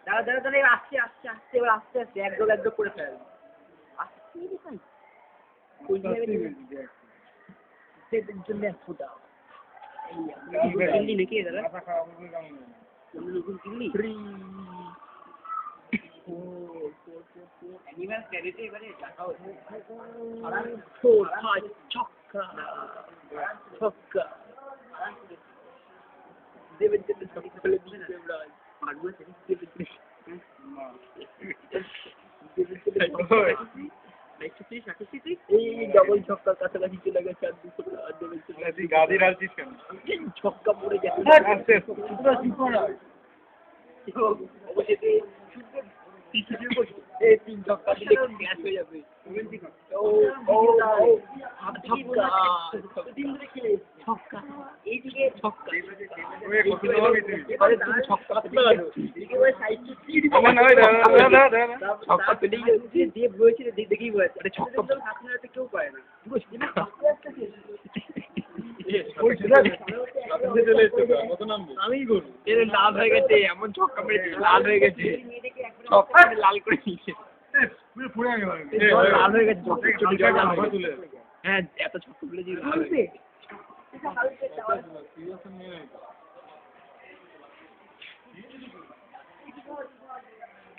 দাঁড়া দাঁড়া দাঁড়া আসছে আসছে আসছে এবার আস্তে আস্তে এক ডোক করে ফেল জন্য ফুটা চিল্লি নাকি দাদা নতুন চিল্লি অ্যানিমাল ক্যারিতে এবারে দেখাও ছক্কা ছক্কা দেবের জন্য ছক্কা ফেলে দিয়েছে এবার মারবো এই ডবল ছক্কার কাছাকাছি চলে গেছে আর দুশো গাদি রাখছিস কেন ছক্কা পড়ে গেছে তিন ছক্কা দিলে ক্যাচ হয়ে যাবে ছক্কা এইদিকে ছক্কা ছক্কা পেলেই দিয়ে বলেছিল দেখেই বলেছে ছক্কা কেউ পায় না আমি লাল হয়ে গেছে এমন ছক্কা মেরেছে লাল হয়ে গেছে ছক্কা লাল করে দিয়েছে লাল হয়ে গেছে হ্যাঁ এত ছক্কা পেলেছি